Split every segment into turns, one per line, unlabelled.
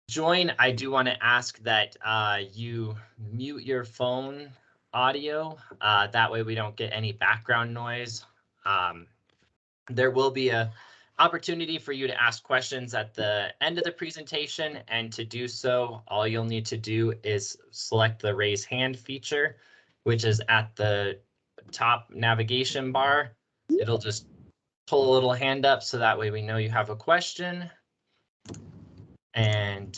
join, I do want to ask that you mute your phone audio. That way we don't get any background noise. There will be a opportunity for you to ask questions at the end of the presentation, and to do so, all you'll need to do is select the raise hand feature, which is at the top navigation bar. It'll just pull a little hand up so that way we know you have a question. And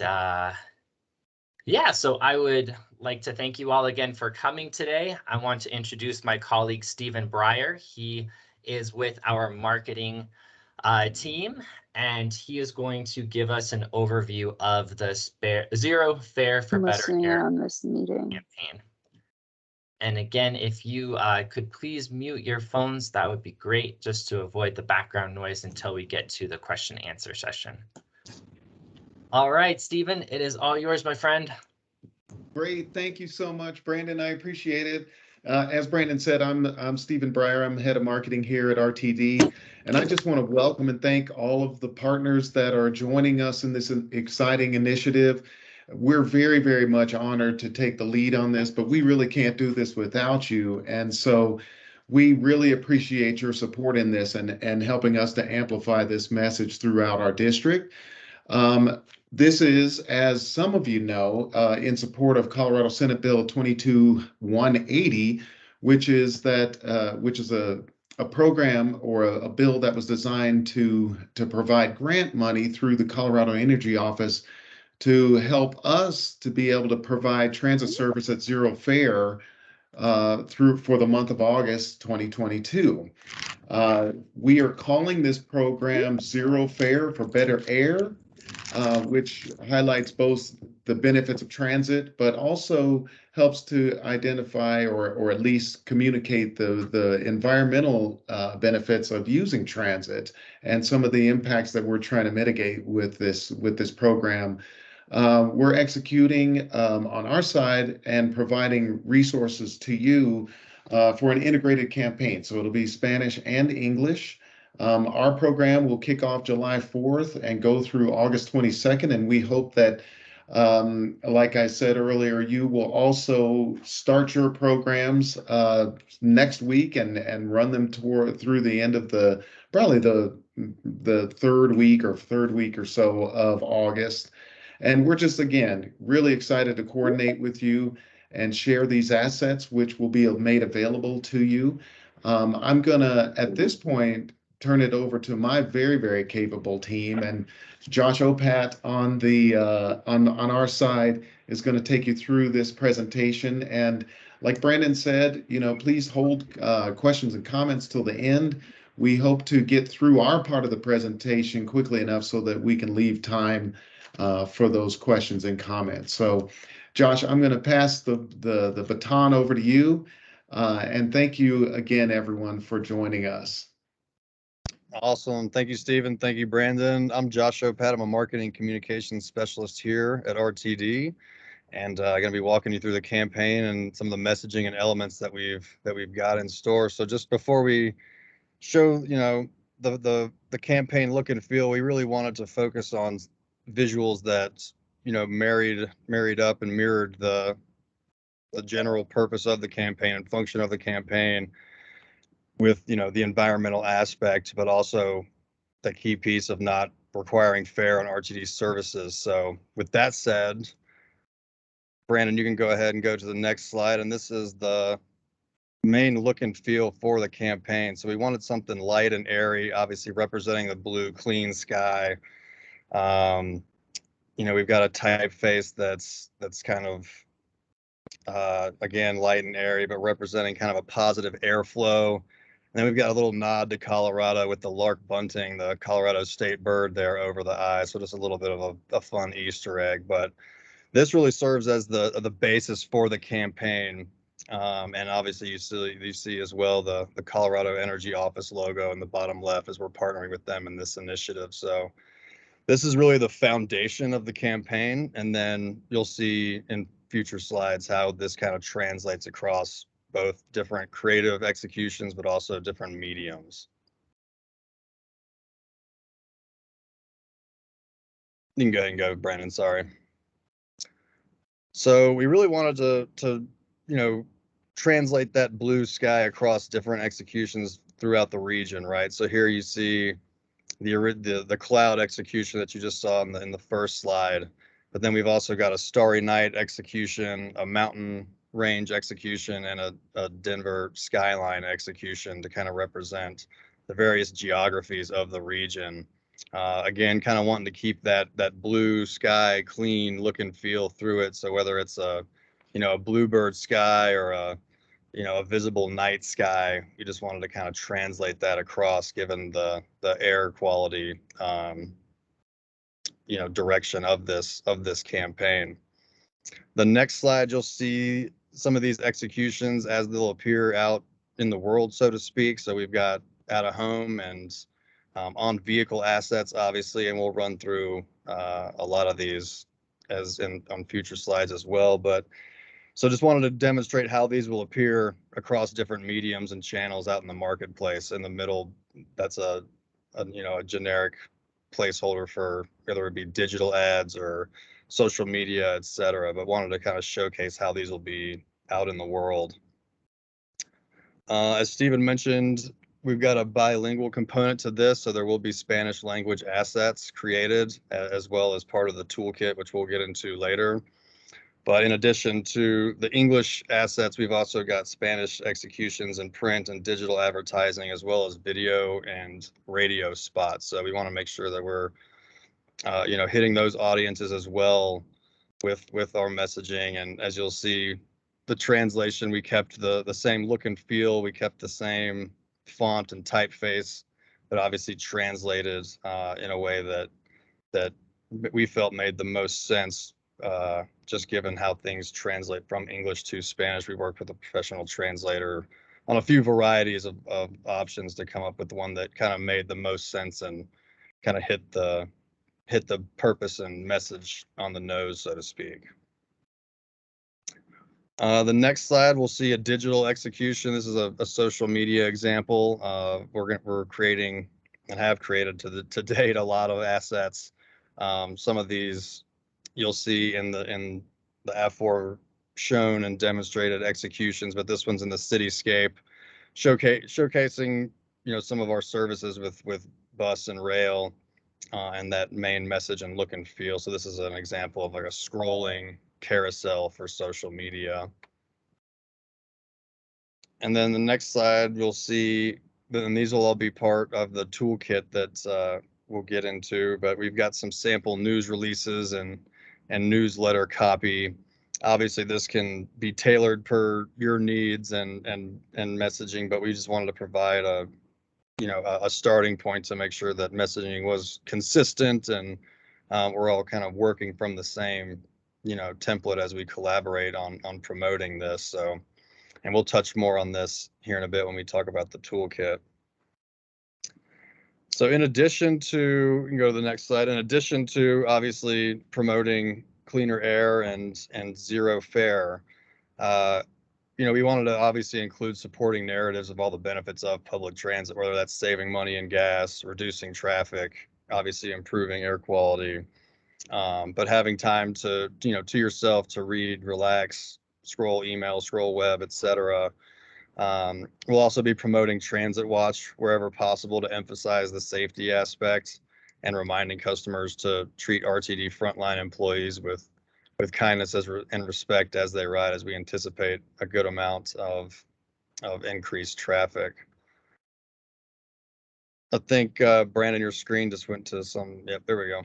yeah, so I would like to thank you all again for coming today. I want to introduce my colleague, Stephen Breyer. He is with our marketing team, and he is going to give us an overview of the Zero Fare for Better Air
on this meeting
campaign. And again, if you could please mute your phones, that would be great, just to avoid the background noise until we get to the question and answer session. All right, Stephen, it is all yours, my friend.
Great. Thank you so much, Brandon. I appreciate it. As Brandon said, I'm Stephen Breyer. I'm head of marketing here at RTD. And I just want to welcome and thank all of the partners that are joining us in this exciting initiative. We're very, very much honored to take the lead on this, but we really can't do this without you. And so we really appreciate your support in this and helping us to amplify this message throughout our district. This is, as some of you know, in support of Colorado Senate Bill 22-180, which is a program or a bill that was designed to provide grant money through the Colorado Energy Office to help us to be able to provide transit service at zero fare for the month of August 2022. We are calling this program Zero Fare for Better Air, which highlights both the benefits of transit, but also helps to identify or at least communicate the environmental benefits of using transit and some of the impacts that we're trying to mitigate with this program. We're executing on our side and providing resources to you for an integrated campaign. So it'll be Spanish and English. Our program will kick off July 4th and go through August 22nd. And we hope that, like I said earlier, you will also start your programs next week and run them through the end of probably the third week or so of August. And we're just, again, really excited to coordinate with you and share these assets, which will be made available to you. I'm going to, at this point, turn it over to my very, very capable team. And Josh Opat on our side is going to take you through this presentation. And like Brandon said, please hold questions and comments till the end. We hope to get through our part of the presentation quickly enough so that we can leave time for those questions and comments. So, Josh, I'm going to pass the baton over to you. And thank you again, everyone, for joining us.
Awesome. Thank you, Stephen. Thank you, Brandon. I'm Josh Opat. I'm a marketing communications specialist here at RTD, and I'm going to be walking you through the campaign and some of the messaging and elements that we've got in store. So just before we show, the campaign look and feel, we really wanted to focus on visuals that, married up and mirrored the general purpose of the campaign and function of the campaign with, the environmental aspect, but also the key piece of not requiring fare on RTD services. So with that said, Brandon, you can go ahead and go to the next slide. And this is the main look and feel for the campaign. So we wanted something light and airy, obviously representing the blue, clean sky. We've got a typeface that's kind of, again, light and airy, but representing kind of a positive airflow. And then we've got a little nod to Colorado with the lark bunting, the Colorado state bird there over the eye. So just a little bit of a fun Easter egg. But this really serves as the basis for the campaign. And obviously you see as well the Colorado Energy Office logo in the bottom left as we're partnering with them in this initiative. So this is really the foundation of the campaign. And then you'll see in future slides how this kind of translates across both different creative executions, but also different mediums. You can go ahead and go, Brandon, sorry. So we really wanted to translate that blue sky across different executions throughout the region, right? So here you see the cloud execution that you just saw in the first slide, but then we've also got a starry night execution, a mountain range execution, and a Denver skyline execution to kind of represent the various geographies of the region. Again, kind of wanting to keep that blue sky clean look and feel through it. So whether it's a bluebird sky or a visible night sky, we just wanted to kind of translate that across, given the air quality direction of this campaign. The next slide, you'll see some of these executions as they'll appear out in the world, so to speak. So we've got out of home and on vehicle assets, obviously, and we'll run through a lot of these on future slides as well. But so just wanted to demonstrate how these will appear across different mediums and channels out in the marketplace. In the middle, that's a generic placeholder for whether it be digital ads or social media, et cetera, but wanted to kind of showcase how these will be out in the world. As Stephen mentioned, we've got a bilingual component to this, so there will be Spanish language assets created as well as part of the toolkit, which we'll get into later. But in addition to the English assets, we've also got Spanish executions in print and digital advertising, as well as video and radio spots. So we want to make sure that we're, hitting those audiences as well with our messaging. And as you'll see, the translation, we kept the same look and feel. We kept the same font and typeface, but obviously translated in a way that we felt made the most sense. Just given how things translate from English to Spanish, we worked with a professional translator on a few varieties of options to come up with the one that kind of made the most sense and kind of hit the purpose and message on the nose, so to speak. The next slide, we'll see a digital execution. This is a social media example. We're creating and have created to date a lot of assets. Some of these you'll see in the F4 shown and demonstrated executions, but this one's in the cityscape, showcasing some of our services with bus and rail and that main message and look and feel. So this is an example of like a scrolling carousel for social media. And then the next slide, you'll see, and these will all be part of the toolkit that we'll get into, but we've got some sample news releases and newsletter copy. Obviously, this can be tailored per your needs and messaging, but we just wanted to provide a starting point to make sure that messaging was consistent and we're all kind of working from the same template as we collaborate on promoting this. So, and we'll touch more on this here in a bit when we talk about the toolkit. So in addition to, you can go to the next slide, in addition to obviously promoting cleaner air and zero fare, we wanted to obviously include supporting narratives of all the benefits of public transit, whether that's saving money in gas, reducing traffic, obviously improving air quality, but having time to yourself to read, relax, scroll email, scroll web, etc. We'll also be promoting Transit Watch wherever possible to emphasize the safety aspect and reminding customers to treat RTD frontline employees with kindness and respect as they ride, as we anticipate a good amount of increased traffic. I think, Brandon, your screen just went to some, yep, there we go.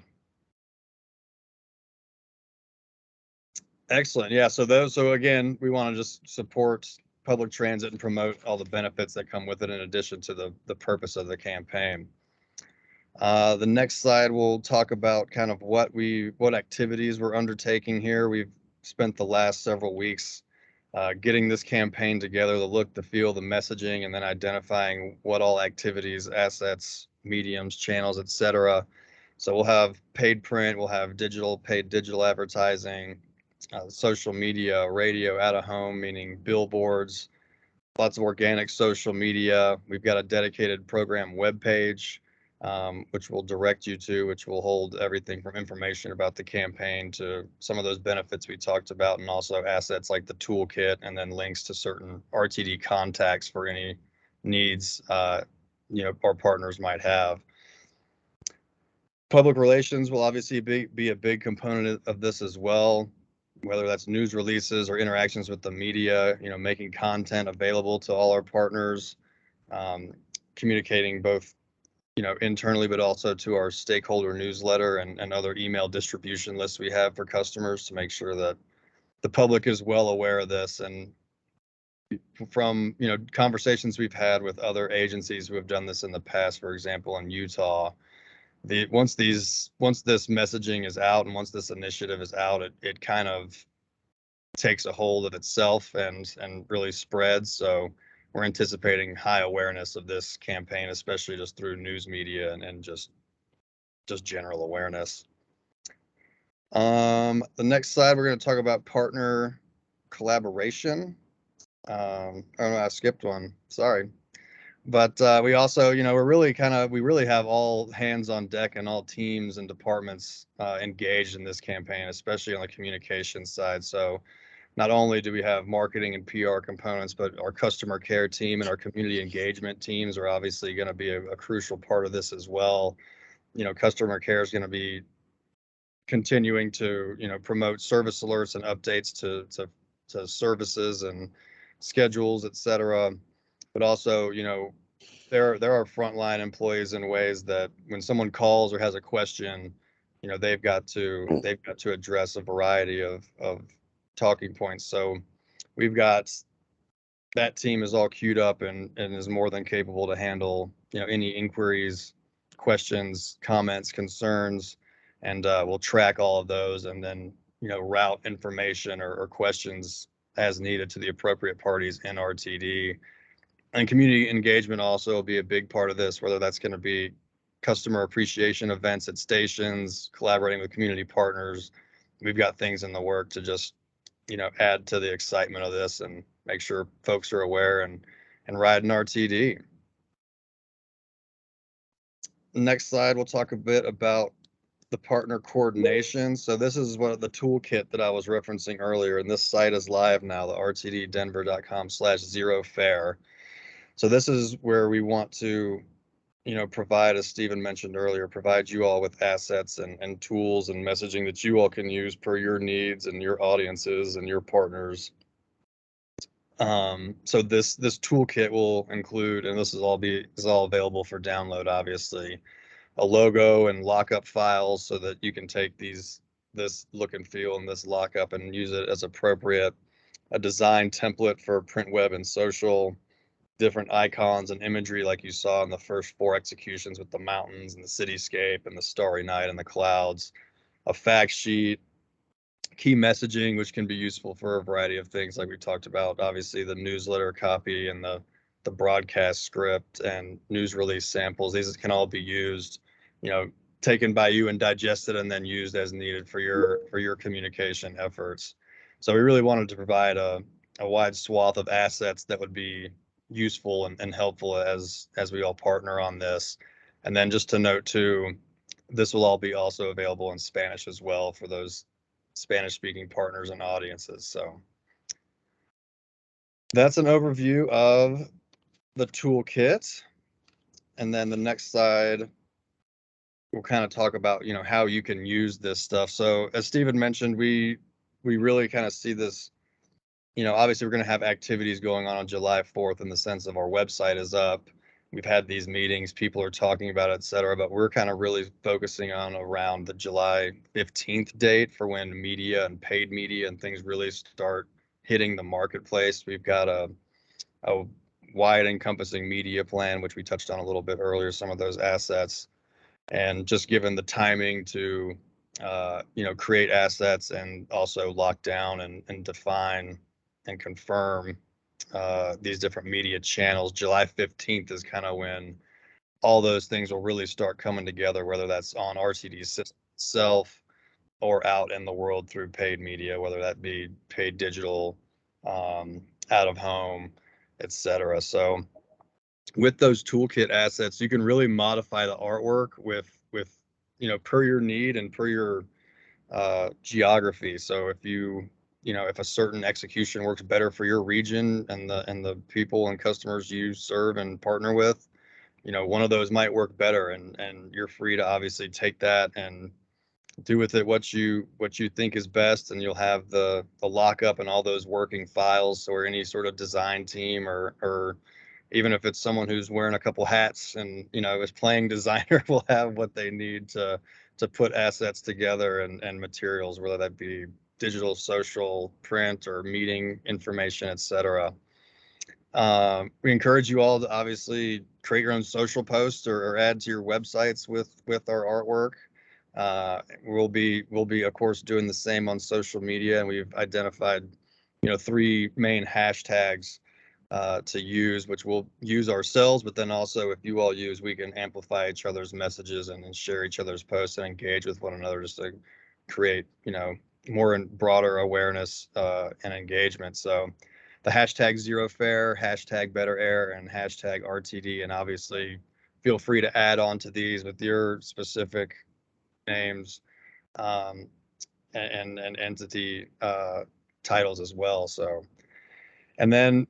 Excellent. Yeah, so again, we want to just support public transit and promote all the benefits that come with it in addition to the purpose of the campaign. The next slide, we'll talk about kind of what activities we're undertaking here. We've spent the last several weeks getting this campaign together, the look, the feel, the messaging, and then identifying what all activities, assets, mediums, channels, etc. So we'll have paid print, we'll have paid digital advertising, social media, radio, out of home, meaning billboards, lots of organic social media. We've got a dedicated program webpage which will direct you to, which will hold everything from information about the campaign to some of those benefits we talked about, and also assets like the toolkit, and then links to certain RTD contacts for any needs our partners might have. Public relations will obviously be a big component of this as well, whether that's news releases or interactions with the media, making content available to all our partners, communicating both internally, but also to our stakeholder newsletter and other email distribution lists we have for customers to make sure that the public is well aware of this. And from conversations we've had with other agencies who have done this in the past, for example, in Utah, once this messaging is out and once this initiative is out, it kind of takes a hold of itself and really spreads. So we're anticipating high awareness of this campaign, especially just through news media and just general awareness. The next slide, we're going to talk about partner collaboration. I don't know, I skipped one, sorry. But we also, we really have all hands on deck and all teams and departments engaged in this campaign, especially on the communication side. So not only do we have marketing and PR components, but our customer care team and our community engagement teams are obviously going to be a crucial part of this as well. Customer care is going to be continuing to, promote service alerts and updates to services and schedules, et cetera. But also, there are frontline employees in ways that when someone calls or has a question, they've got to address a variety of talking points. So we've got that team is all queued up and is more than capable to handle any inquiries, questions, comments, concerns, and we'll track all of those and then route information or questions as needed to the appropriate parties in RTD. And community engagement also will be a big part of this, whether that's going to be customer appreciation events at stations, collaborating with community partners. We've got things in the work to just add to the excitement of this and make sure folks are aware and ride in RTD. Next slide, we'll talk a bit about the partner coordination. So this is what the toolkit that I was referencing earlier, and this site is live now, the rtddenver.com/zerofair. So this is where we want to, provide, as Stephen mentioned earlier, provide you all with assets and tools and messaging that you all can use per your needs and your audiences and your partners. So this toolkit will include, and this is all available for download, obviously, a logo and lockup files so that you can take this look and feel and this lockup and use it as appropriate, a design template for print, web, and social, different icons and imagery like you saw in the first 4 executions with the mountains and the cityscape and the starry night and the clouds, a fact sheet, key messaging, which can be useful for a variety of things like we talked about, obviously the newsletter copy and the broadcast script and news release samples. These can all be used, taken by you and digested and then used as needed for your communication efforts. So we really wanted to provide a wide swath of assets that would be useful and helpful as we all partner on this. And then just to note too, this will all be also available in Spanish as well for those Spanish speaking partners and audiences. So that's an overview of the toolkit. And then the next slide, we'll kind of talk about, how you can use this stuff. So as Stephen mentioned, we really kind of see this, obviously we're going to have activities going on July 4th in the sense of our website is up. We've had these meetings, people are talking about it, et cetera, but we're kind of really focusing on around the July 15th date for when media and paid media and things really start hitting the marketplace. We've got a wide encompassing media plan, which we touched on a little bit earlier, some of those assets. And just given the timing to, create assets and also lock down and define and confirm these different media channels, July 15th is kind of when all those things will really start coming together, whether that's on RTD system itself or out in the world through paid media, whether that be paid digital, out of home, et cetera. So with those toolkit assets, you can really modify the artwork with per your need and per your geography. So if a certain execution works better for your region and the people and customers you serve and partner with, one of those might work better, and you're free to obviously take that and do with it what you think is best, and you'll have the lockup and all those working files. So any sort of design team or even if it's someone who's wearing a couple hats and is playing designer will have what they need to put assets together and materials, whether that be digital, social, print, or meeting information, etc. We encourage you all to obviously create your own social posts or add to your websites with our artwork. We'll be of course doing the same on social media, and we've identified 3 main hashtags to use, which we'll use ourselves, but then also if you all use, we can amplify each other's messages and share each other's posts and engage with one another just to create more and broader awareness and engagement. So the hashtag Zero Fair, hashtag Better Air, and hashtag RTD, and obviously feel free to add on to these with your specific names and entity titles as well. So, and then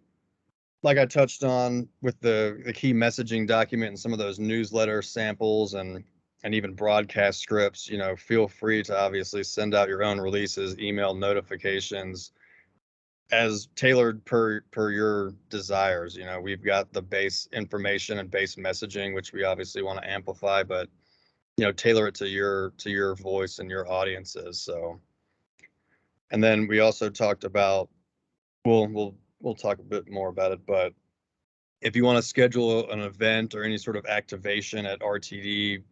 like I touched on with the key messaging document and some of those newsletter samples and even broadcast scripts, feel free to obviously send out your own releases, email notifications as tailored per your desires. We've got the base information and base messaging, which we obviously want to amplify, but tailor it to your voice and your audiences. So, and then we also talked about, we'll talk a bit more about it, but if you want to schedule an event or any sort of activation at RTD,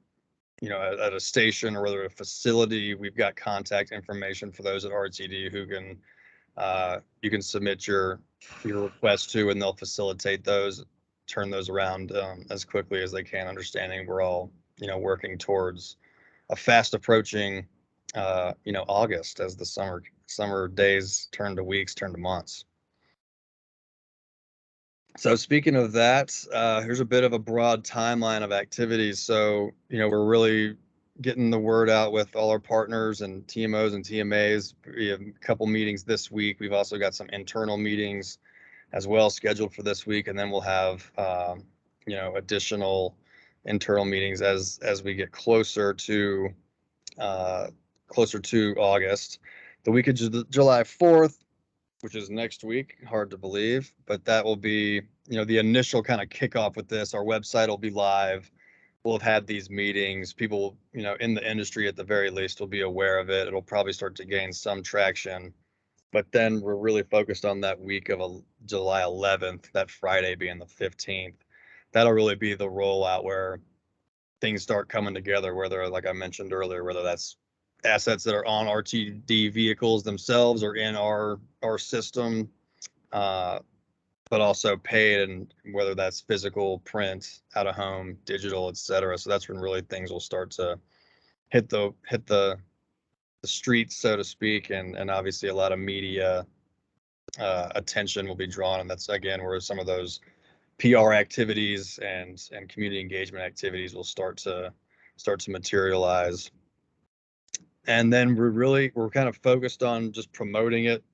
at a station or whether a facility, we've got contact information for those at RTD who can you can submit your request to, and they'll facilitate those, turn those around as quickly as they can, understanding we're all working towards a fast approaching August as the summer days turn to weeks, turn to months. So speaking of that, here's a bit of a broad timeline of activities. So, we're really getting the word out with all our partners and TMOs and TMAs. We have a couple meetings this week. We've also got some internal meetings as well scheduled for this week. And then we'll have, additional internal meetings as we get closer to August. The week of July 4th, which is next week, hard to believe, but that will be, the initial kind of kickoff with this. Our website will be live. We'll have had these meetings. People, in the industry at the very least will be aware of it. It'll probably start to gain some traction, but then we're really focused on that week of July 11th, that Friday being the 15th. That'll really be the rollout where things start coming together, whether, like I mentioned earlier, whether that's assets that are on RTD vehicles themselves or in our system, but also paid, and whether that's physical, print, out of home, digital, etc. So that's when really things will start to hit the streets, so to speak, and obviously a lot of media attention will be drawn, and that's again where some of those PR activities and community engagement activities will start to materialize. And then we're kind of focused on just promoting it,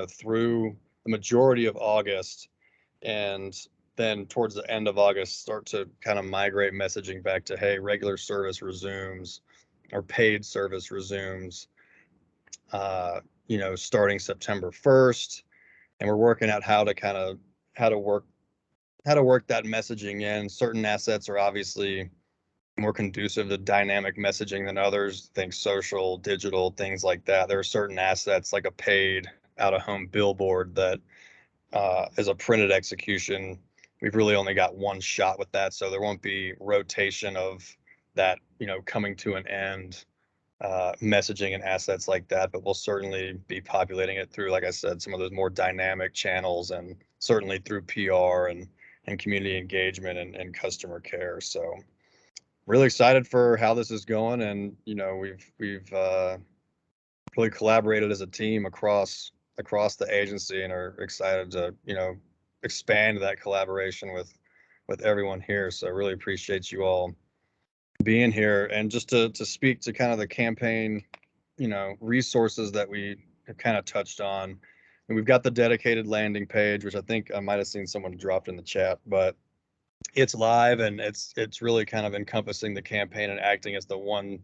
through the majority of August, and then towards the end of August, start to kind of migrate messaging back to, hey, regular service resumes or paid service resumes, starting September 1st. And we're working out how to work that messaging in. Certain assets are obviously more conducive to dynamic messaging than others. Think social, digital, things like that. There are certain assets like a paid out-of-home billboard that is a printed execution. We've really only got one shot with that, so there won't be rotation of that, coming to an end, messaging and assets like that, but we'll certainly be populating it through, like I said, some of those more dynamic channels, and certainly through PR and community engagement and customer care. So really excited for how this is going, and we've really collaborated as a team across the agency, and are excited to expand that collaboration with everyone here. So I really appreciate you all being here. And just to speak to kind of the campaign, resources that we have kind of touched on. And we've got the dedicated landing page, which I think I might have seen someone dropped in the chat, but it's live and it's really kind of encompassing the campaign and acting as the one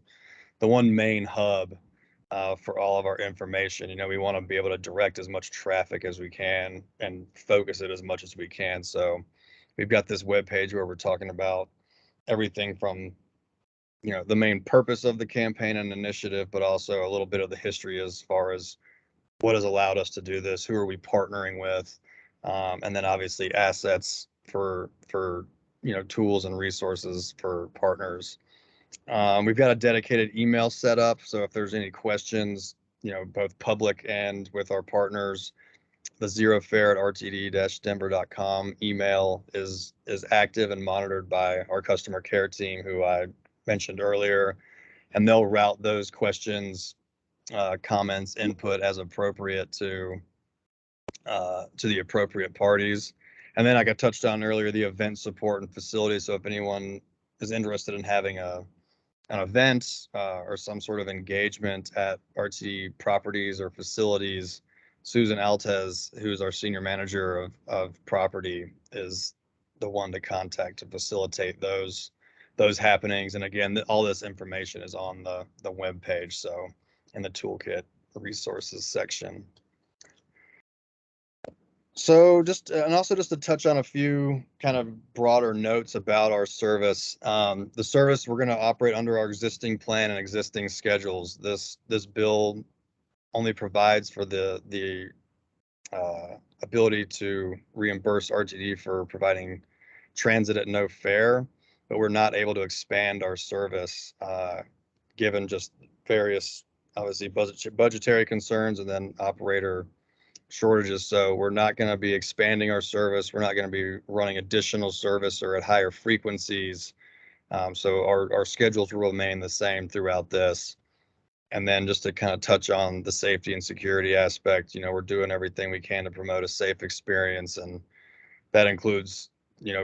main hub for all of our information. We want to be able to direct as much traffic as we can and focus it as much as we can. So we've got this web page where we're talking about everything from the main purpose of the campaign and initiative, but also a little bit of the history as far as what has allowed us to do this, who are we partnering with, and then obviously assets for tools and resources for partners. We've got a dedicated email set up, so if there's any questions, both public and with our partners, the zerofair@rtd-denver.com email is active and monitored by our customer care team, who I mentioned earlier, and they'll route those questions, comments, input as appropriate to the appropriate parties. And then, like I touched on earlier, the event support and facility. So if anyone is interested in having an event or some sort of engagement at RTD properties or facilities, Susan Altez, who's our senior manager of property, is the one to contact to facilitate those happenings. And again, all this information is on the web page, so in the toolkit resources section. So also to touch on a few kind of broader notes about our service. The service, we're going to operate under our existing plan and existing schedules. This bill only provides for the ability to reimburse RTD for providing transit at no fare, but we're not able to expand our service given just various, obviously, budgetary concerns and then operator shortages. So we're not going to be expanding our service. We're not going to be running additional service or at higher frequencies. So our schedules will remain the same throughout this. And then just to kind of touch on the safety and security aspect, we're doing everything we can to promote a safe experience. And that includes,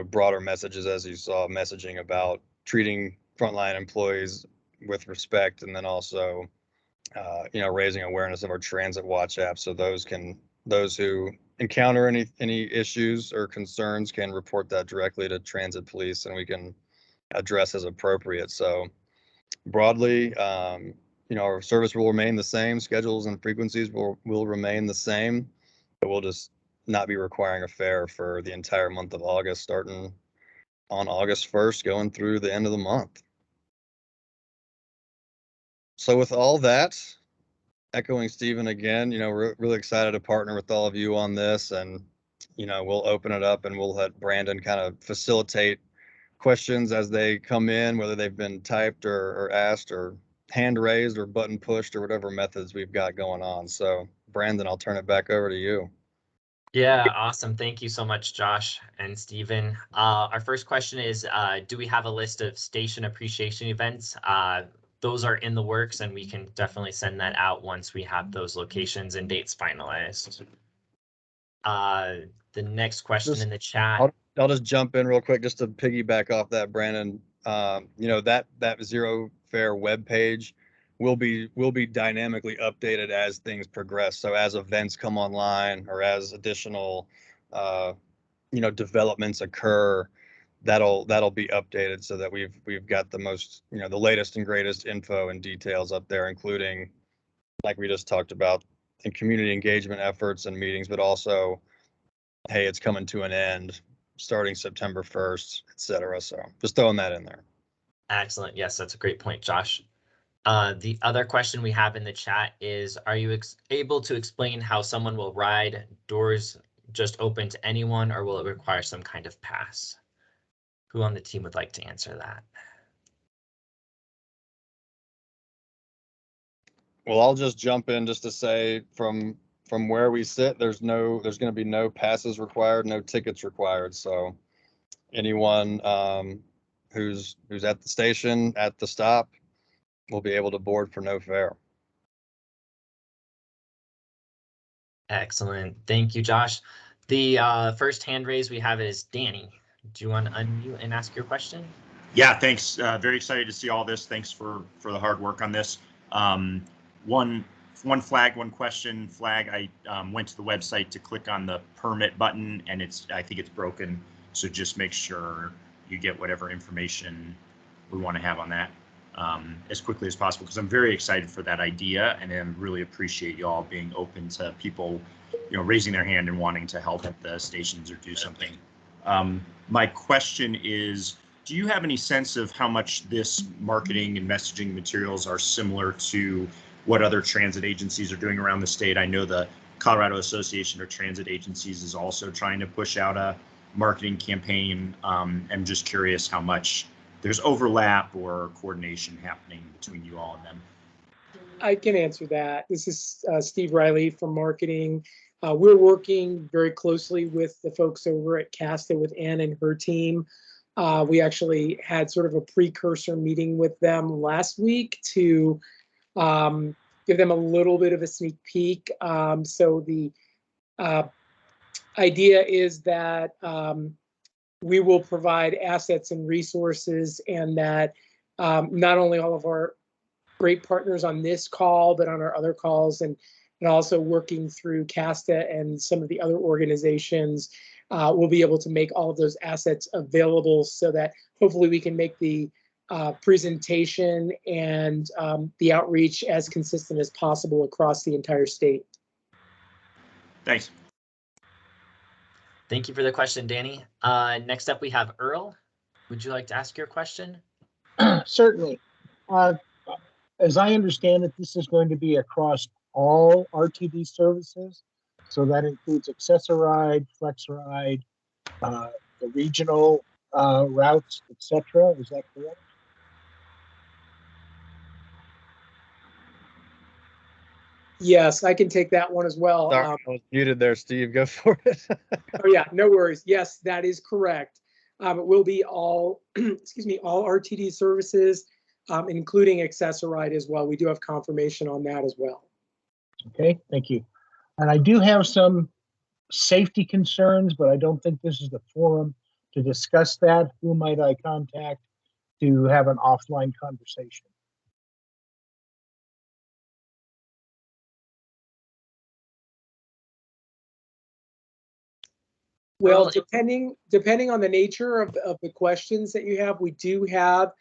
broader messages, as you saw, messaging about treating frontline employees with respect, and then also, raising awareness of our Transit Watch app. So those who encounter any issues or concerns can report that directly to Transit Police, and we can address as appropriate. So broadly, our service will remain the same. Schedules and frequencies will remain the same, but we'll just not be requiring a fare for the entire month of August, starting on August 1st, going through the end of the month. So with all that, echoing Stephen again, we're really excited to partner with all of you on this, and, we'll open it up and we'll let Brandon kind of facilitate questions as they come in, whether they've been typed or asked or hand raised or button pushed or whatever methods we've got going on. So Brandon, I'll turn it back over to you.
Yeah, awesome. Thank you so much, Josh and Stephen. Our first question is, do we have a list of station appreciation events? Those are in the works, and we can definitely send that out once we have those locations and dates finalized. The next question in the chat.
I'll just jump in real quick just to piggyback off that, Brandon. That Zero Fare webpage will be dynamically updated as things progress. So as events come online or as additional developments occur, that'll be updated so that we've got the most, the latest and greatest info and details up there, including, like we just talked about, in community engagement efforts and meetings, but also, hey, it's coming to an end starting September 1st, etc. So just throwing that in there.
Excellent. Yes, that's a great point, Josh. The other question we have in the chat is, are you able to explain how someone will ride? Doors just open to anyone, or will it require some kind of pass? Who on the team would like to answer that?
Well, I'll just jump in just to say from where we sit, there's going to be no passes required, no tickets required. So anyone who's at the station, at the stop, will be able to board for no fare.
Excellent. Thank you, Josh. The first hand raise we have is Danny. Do you want to unmute and ask your question?
Yeah, thanks. Very excited to see all this. Thanks for the hard work on this. One flag, one question flag. I went to the website to click on the permit button, and I think it's broken. So just make sure you get whatever information we want to have on that as quickly as possible, because I'm very excited for that idea, and I really appreciate you all being open to people, raising their hand and wanting to help at the stations or do something. My question is, do you have any sense of how much this marketing and messaging materials are similar to what other transit agencies are doing around the state? I know the Colorado Association of Transit Agencies is also trying to push out a marketing campaign. I'm just curious how much there's overlap or coordination happening between you all and them.
I can answer that. This is Steve Riley from marketing. We're working very closely with the folks over at Casta with Ann and her team. We actually had sort of a precursor meeting with them last week to give them a little bit of a sneak peek. So the idea is that we will provide assets and resources, and that not only all of our great partners on this call, but on our other calls, and also working through Casta and some of the other organizations, we'll be able to make all of those assets available so that hopefully we can make the presentation and the outreach as consistent as possible across the entire state.
Thanks.
Thank you for the question, Danny. Next up, we have Earl. Would you like to ask your question?
Certainly. As I understand it, this is going to be across all RTD services. So that includes Access-a-Ride, Flex-a-Ride, the regional routes, etc. Is that correct?
Yes, I can take that one as well.
Sorry, I was muted there, Steve. Go for it.
Oh yeah, no worries. Yes, that is correct. It will be all, excuse me, all RTD services, including Access-a-Ride as well. We do have confirmation on that as well.
Okay, thank you. And I do have some safety concerns, but I don't think this is the forum to discuss that. Who might I contact to have an offline conversation?
Well, depending on the nature of the questions that you have, we do have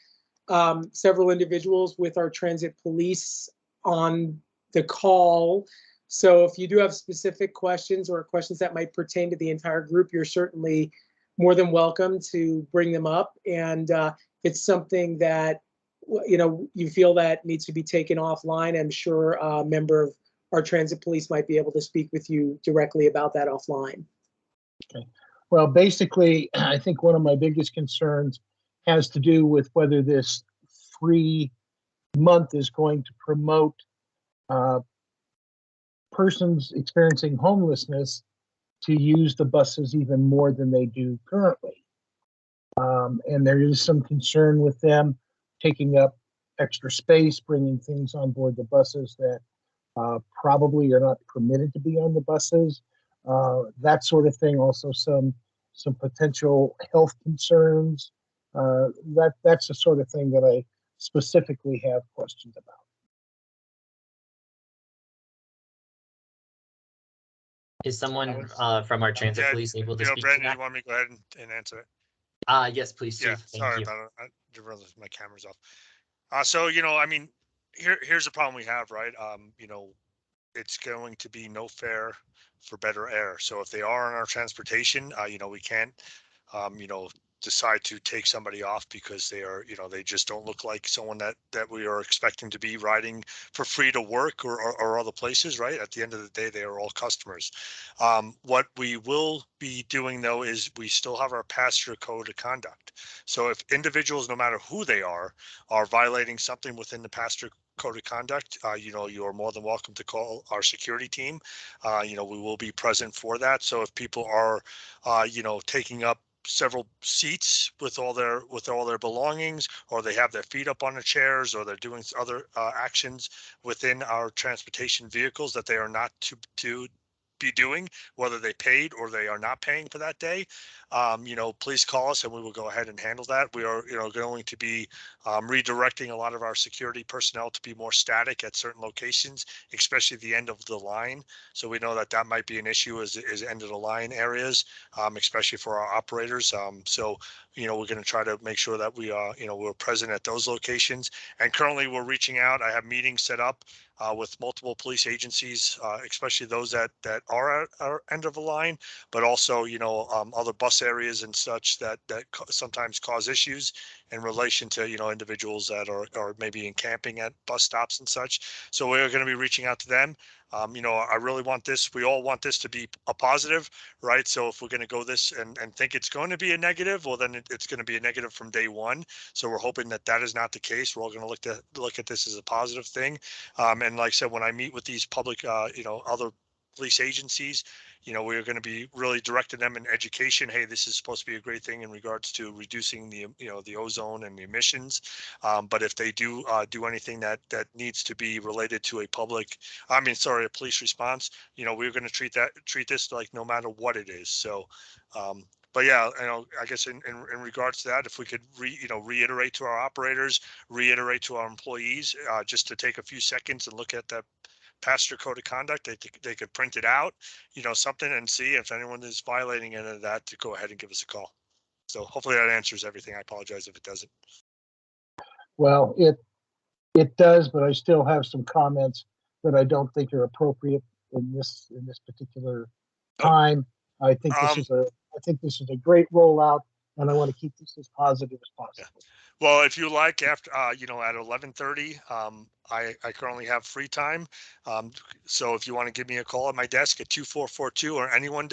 several individuals with our transit police on the call. So if you do have specific questions or questions that might pertain to the entire group, you're certainly more than welcome to bring them up. And if it's something that you feel that needs to be taken offline, I'm sure a member of our transit police might be able to speak with you directly about that offline.
Okay. Well, basically, I think one of my biggest concerns has to do with whether this free month is going to promote persons experiencing homelessness to use the buses even more than they do currently. And there is some concern with them taking up extra space, bringing things on board the buses that probably are not permitted to be on the buses. That sort of thing. Also some potential health concerns. That's the sort of thing that I specifically have questions about.
Is someone from our transit police able to speak
Brandon,
to that?
you want me to go ahead and answer it?
Yes, please.
Yeah,
Steve.
sorry about it. I didn't realize my camera's off. So, I mean, here's the problem we have, right? It's going to be no fare for better air. So if they are on our transportation, we can't, decide to take somebody off because they are, they just don't look like someone that we are expecting to be riding for free to work or other places, right? At the end of the day, they are all customers. What we will be doing though is we still have our passenger code of conduct. So if individuals, no matter who they are violating something within the passenger code of conduct, you are more than welcome to call our security team. We will be present for that. So if people are, taking up several seats with all their belongings, or they have their feet up on the chairs, or they're doing other actions within our transportation vehicles that they are not to be doing, whether they paid or they are not paying for that day, please call us and we will go ahead and handle that. We are, going to be redirecting a lot of our security personnel to be more static at certain locations, especially the end of the line. So we know that that might be an issue is end of the line areas, especially for our operators. We're going to try to make sure that we're present at those locations. And currently we're reaching out. I have meetings set up with multiple police agencies, especially those that are at our end of the line, but also, other bus areas and such that sometimes cause issues in relation to, individuals that are maybe encamping at bus stops and such. So we're going to be reaching out to them. I really want this, we all want this to be a positive, right? So if we're going to go this and think it's going to be a negative, well, then it's going to be a negative from day one. So we're hoping that that is not the case. We're all going to look at this as a positive thing. And like I said, when I meet with these public, other police agencies, we're going to be really directing them in education. Hey, this is supposed to be a great thing in regards to reducing the ozone and the emissions. But if they do anything that needs to be related to a police response, we're going to treat this like no matter what it is. So, but yeah, I guess in regards to that, if we could reiterate to our operators, reiterate to our employees, just to take a few seconds and look at that pastor code of conduct, they could print it out, something, and see if anyone is violating any of that, to go ahead and give us a call. So hopefully that answers everything. I apologize if it doesn't.
Well, it does, but I still have some comments that I don't think are appropriate in this particular time. I think this is a great rollout, and I want to keep this as positive as possible.
Yeah. Well, if you like, after at 11:30, I currently have free time. So if you want to give me a call at my desk at 2442, or anyone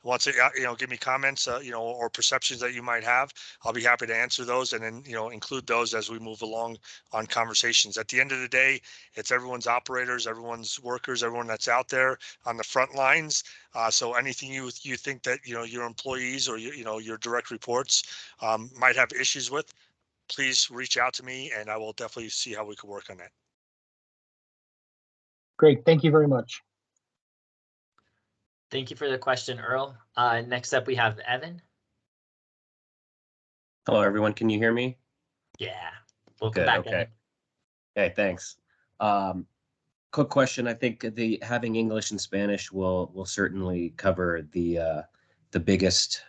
wants to give me comments or perceptions that you might have, I'll be happy to answer those, and then include those as we move along on conversations. At the end of the day, it's everyone's operators, everyone's workers, everyone that's out there on the front lines. So anything you think that your employees or your direct reports might have issues with, please reach out to me, and I will definitely see how we can work on that.
Great. Thank you very much.
Thank you for the question, Earl. Next up, we have Evan.
Hello, everyone. Can you hear me?
Yeah. Welcome
Good.
back,
Okay.
Evan.
Okay, thanks. Quick question. I think having English and Spanish will certainly cover the biggest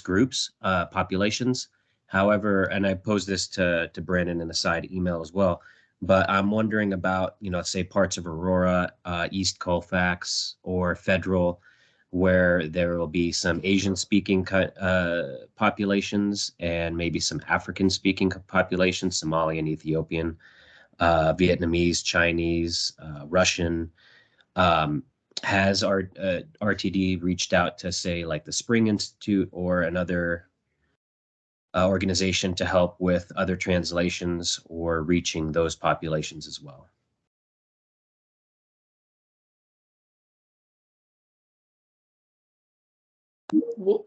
groups, populations. However, and I posed this to Brandon in a side email as well, but I'm wondering about, say parts of Aurora, East Colfax, or Federal, where there will be some Asian-speaking populations and maybe some African-speaking populations, Somali and Ethiopian, Vietnamese, Chinese, Russian. Has our RTD reached out to, say, like the Spring Institute or another organization to help with other translations or reaching those populations as well?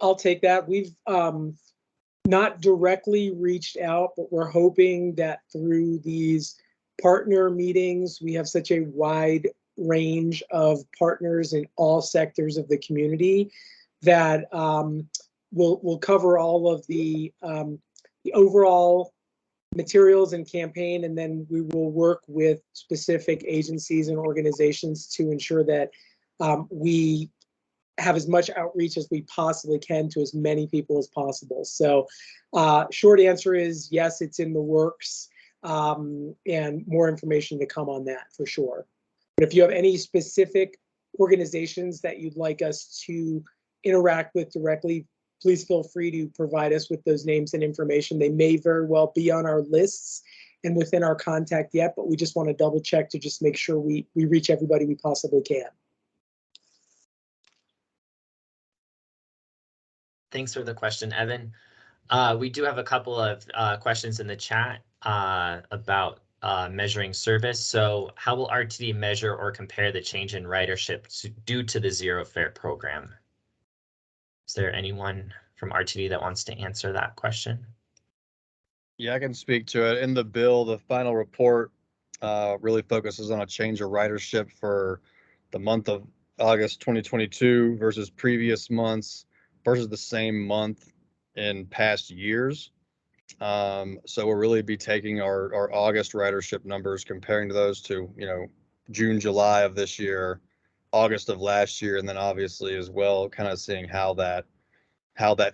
I'll take that. We've not directly reached out, but we're hoping that through these partner meetings, we have such a wide range of partners in all sectors of the community that we'll cover all of the overall materials and campaign, and then we will work with specific agencies and organizations to ensure that we have as much outreach as we possibly can to as many people as possible. So short answer is yes, it's in the works, and more information to come on that for sure. But if you have any specific organizations that you'd like us to interact with directly, please feel free to provide us with those names and information. They may very well be on our lists and within our contact yet, but we just want to double check to just make sure we reach everybody we possibly can.
Thanks for the question, Evan. We do have a couple of questions in the chat about measuring service. So how will RTD measure or compare the change in ridership due to the Zero Fare program? Is there anyone from RTD that wants to answer that question?
Yeah, I can speak to it. In the bill, the final report really focuses on a change of ridership for the month of August 2022 versus previous months versus the same month in past years. So we'll really be taking our August ridership numbers, comparing to those to, June, July of this year, August of last year, and then obviously as well, kind of seeing how that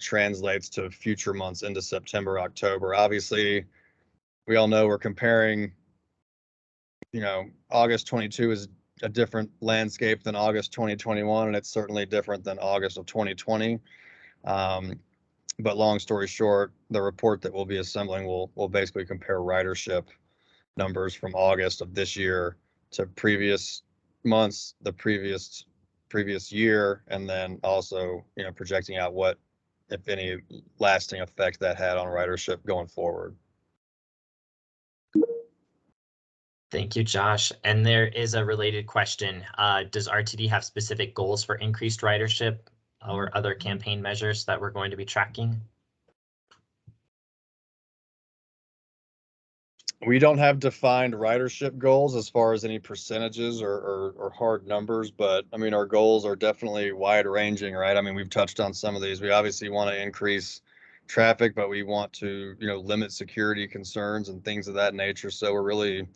translates to future months into September, October. Obviously, we all know we're comparing, August 22 is a different landscape than August 2021, and it's certainly different than August of 2020. But long story short, the report that we'll be assembling will basically compare ridership numbers from August of this year to previous months, the previous year, and then also, projecting out what, if any, lasting effect that had on ridership going forward.
Thank you, Josh. And there is a related question. Does RTD have specific goals for increased ridership or other campaign measures that we're going to be tracking?
We don't have defined ridership goals as far as any percentages or hard numbers, but I mean, our goals are definitely wide ranging, right? I mean, we've touched on some of these. We obviously want to increase traffic, but we want to, limit security concerns and things of that nature. So we're really,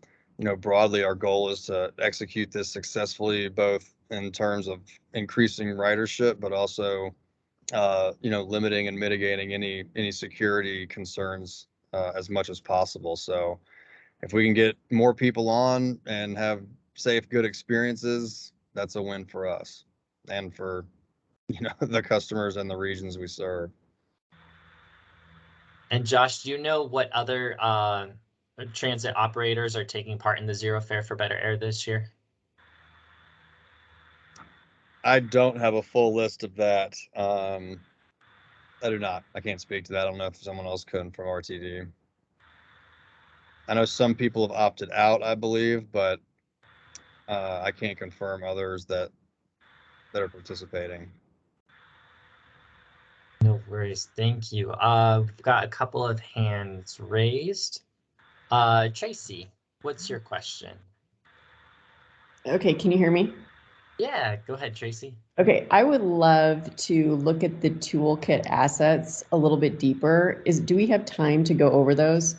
broadly, our goal is to execute this successfully, both in terms of increasing ridership, but also, limiting and mitigating any security concerns as much as possible. So if we can get more people on and have safe, good experiences, that's a win for us and for, the customers and the regions we serve.
And Josh, do you know what other transit operators are taking part in the Zero Fare for Better Air this year?
I don't have a full list of that. I do not. I can't speak to that. I don't know if someone else could from RTD. I know some people have opted out, I believe, but I can't confirm others that are participating.
No worries. Thank you. We've got a couple of hands raised. Tracy, what's your question?
Okay, can you hear me?
Yeah, go ahead, Tracy.
Okay, I would love to look at the toolkit assets a little bit deeper. Do we have time to go over those?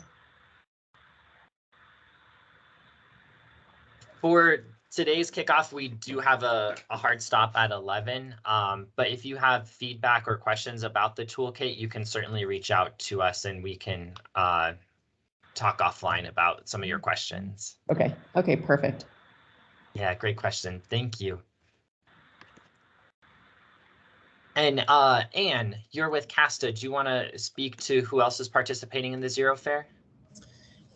For today's kickoff, we do have a hard stop at 11. But if you have feedback or questions about the toolkit, you can certainly reach out to us and we can talk offline about some of your questions.
Okay, perfect.
Yeah, great question. Thank you. And Anne, you're with CASTA. Do you want to speak to who else is participating in the Zero Fare?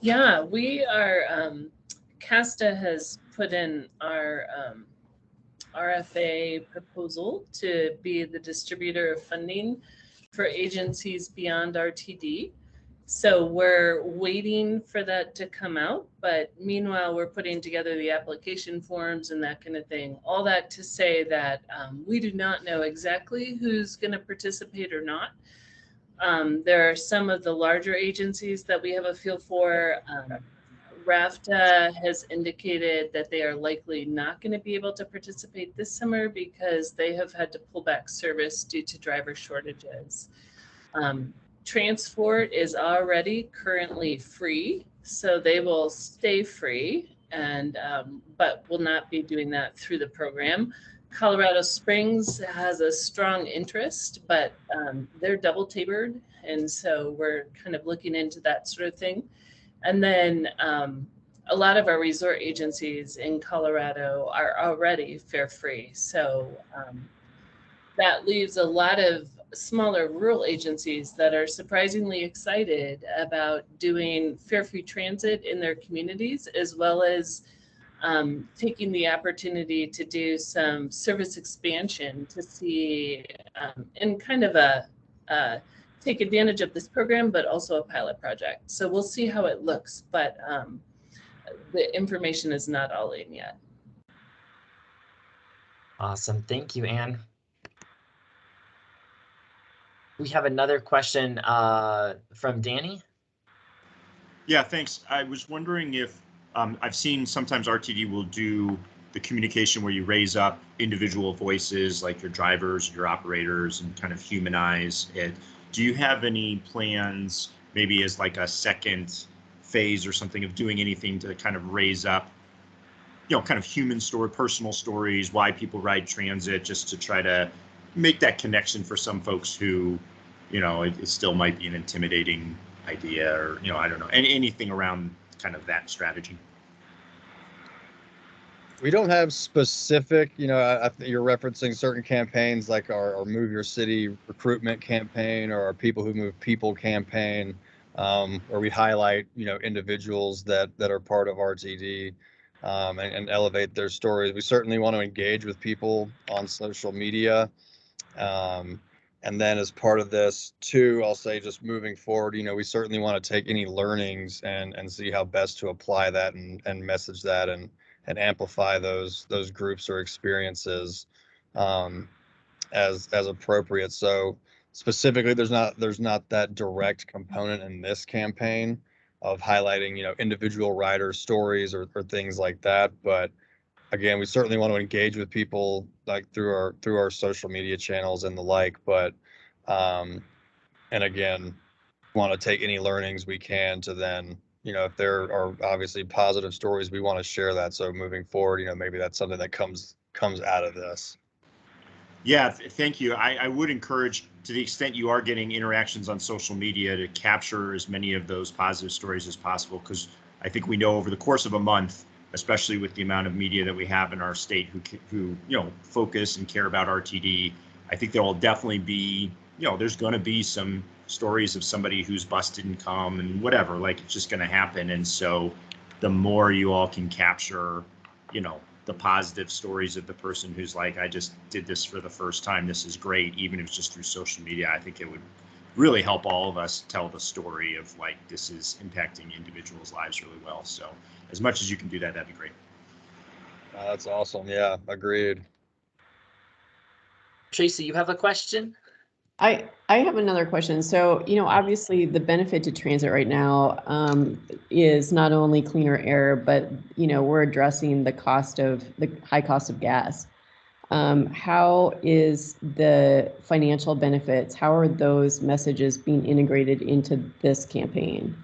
Yeah, we are. CASTA has put in our RFA proposal to be the distributor of funding for agencies beyond RTD. So we're waiting for that to come out, but meanwhile, we're putting together the application forms and that kind of thing. All that to say that we do not know exactly who's going to participate or not. There are some of the larger agencies that we have a feel for. RAFTA has indicated that they are likely not going to be able to participate this summer because they have had to pull back service due to driver shortages. Transport is already currently free, so they will stay free, and but will not be doing that through the program. Colorado Springs has a strong interest, but they're double tapered, and so we're kind of looking into that sort of thing. And then a lot of our resort agencies in Colorado are already fare free, so that leaves a lot of smaller rural agencies that are surprisingly excited about doing fare-free transit in their communities, as well as taking the opportunity to do some service expansion to see in kind of a take advantage of this program, but also a pilot project. So we'll see how it looks, but the information is not all in yet.
Awesome. Thank you, Anne. We have another question from Danny.
Yeah, thanks. I was wondering if I've seen sometimes RTD will do the communication where you raise up individual voices like your drivers, your operators, and kind of humanize it. Do you have any plans, maybe as like a second phase or something, of doing anything to kind of raise up, kind of human story, personal stories, why people ride transit, just to try to make that connection for some folks who, it still might be an intimidating idea, or, I don't know, anything around kind of that strategy?
We don't have specific, I think you're referencing certain campaigns like our Move Your City recruitment campaign, or our People Who Move People campaign, where we highlight, individuals that are part of RTD, and elevate their stories. We certainly want to engage with people on social media. And then as part of this too, I'll say, just moving forward, we certainly want to take any learnings and see how best to apply that and message that and amplify those groups or experiences as appropriate. So specifically, there's not that direct component in this campaign of highlighting, individual riders' stories or things like that. But again, we certainly want to engage with people like through our social media channels and the like. But and again, want to take any learnings we can to then, if there are obviously positive stories, we want to share that. So moving forward, maybe that's something that comes out of this.
Yeah, thank you. I would encourage, to the extent you are getting interactions on social media, to capture as many of those positive stories as possible, because I think we know over the course of a month, especially with the amount of media that we have in our state who focus and care about RTD, I think there will definitely be, there's going to be some stories of somebody whose bus didn't come and whatever, like it's just going to happen. And so the more you all can capture, the positive stories of the person who's like, I just did this for the first time, this is great, even if it's just through social media, I think it would really help all of us tell the story of like, this is impacting individuals' lives really well. So as much as you can do that, that'd be great.
That's awesome. Yeah, agreed.
Tracy, you have a question?
I have another question. So, obviously the benefit to transit right now is not only cleaner air, but, we're addressing the high cost of gas. How is the financial benefits, how are those messages being integrated into this campaign?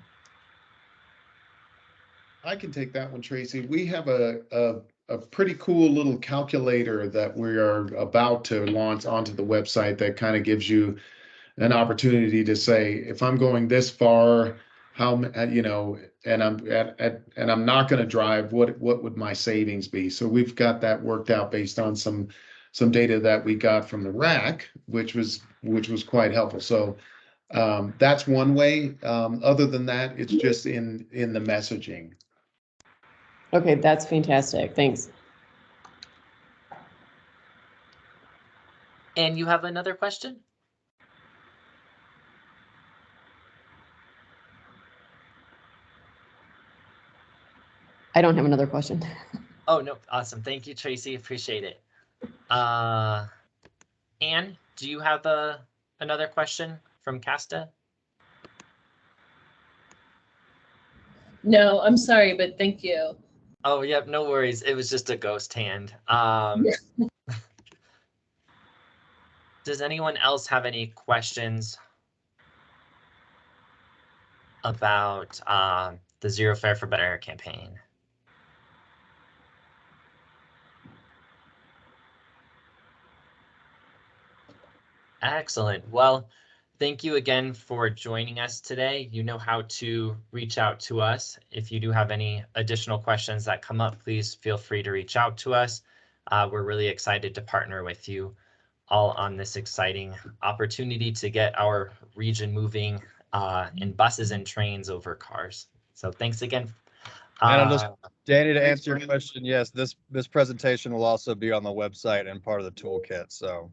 I can take that one, Tracy. We have a pretty cool little calculator that we are about to launch onto the website that kind of gives you an opportunity to say, if I'm going this far, how, and I'm not going to drive, what would my savings be? So we've got that worked out based on some data that we got from the rack, which was quite helpful. So that's one way. Other than that, it's just in the messaging.
Okay, that's fantastic. Thanks.
And you have another question?
I don't have another question.
Oh, no. Awesome. Thank you, Tracy. Appreciate it. Anne, do you have another question from Casta?
No, I'm sorry, but thank you.
Oh, yep. No worries. It was just a ghost hand. Does anyone else have any questions about the Zero Fare for Better Air campaign? Excellent. Well, thank you again for joining us today. You know how to reach out to us. If you do have any additional questions that come up, please feel free to reach out to us. We're really excited to partner with you all on this exciting opportunity to get our region moving in buses and trains over cars. So thanks again.
Danny, to answer your question, yes, this presentation will also be on the website and part of the toolkit. So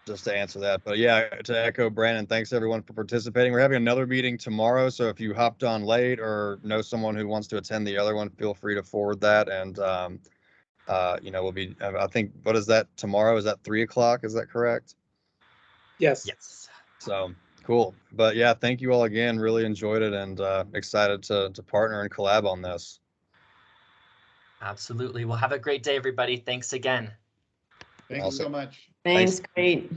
just to answer that, but yeah, to echo Brandon, thanks everyone for participating. We're having another meeting tomorrow, so if you hopped on late or know someone who wants to attend the other one, feel free to forward that. And we'll be, I think, what is that tomorrow? Is that 3 o'clock? Is that correct?
Yes.
Yes.
So cool. But yeah, thank you all again. Really enjoyed it and excited to partner and collab on this.
Absolutely. Well, have a great day, everybody. Thanks again.
Thank you so much.
Thanks, great.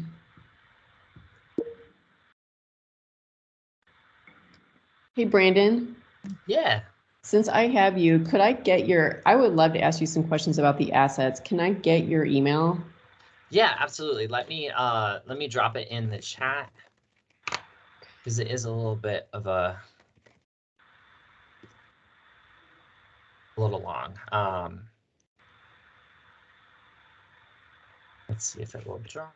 Hey, Brandon,
Yeah.
since I have you, could I get I would love to ask you some questions about the assets. Can I get your email?
Yeah, absolutely. Let me drop it in the chat because it is a little bit of a little long. Let's see if it will drop.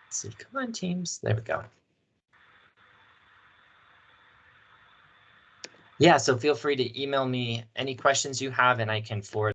Let's see, come on, teams. There we go. Yeah, so feel free to email me any questions you have, and I can forward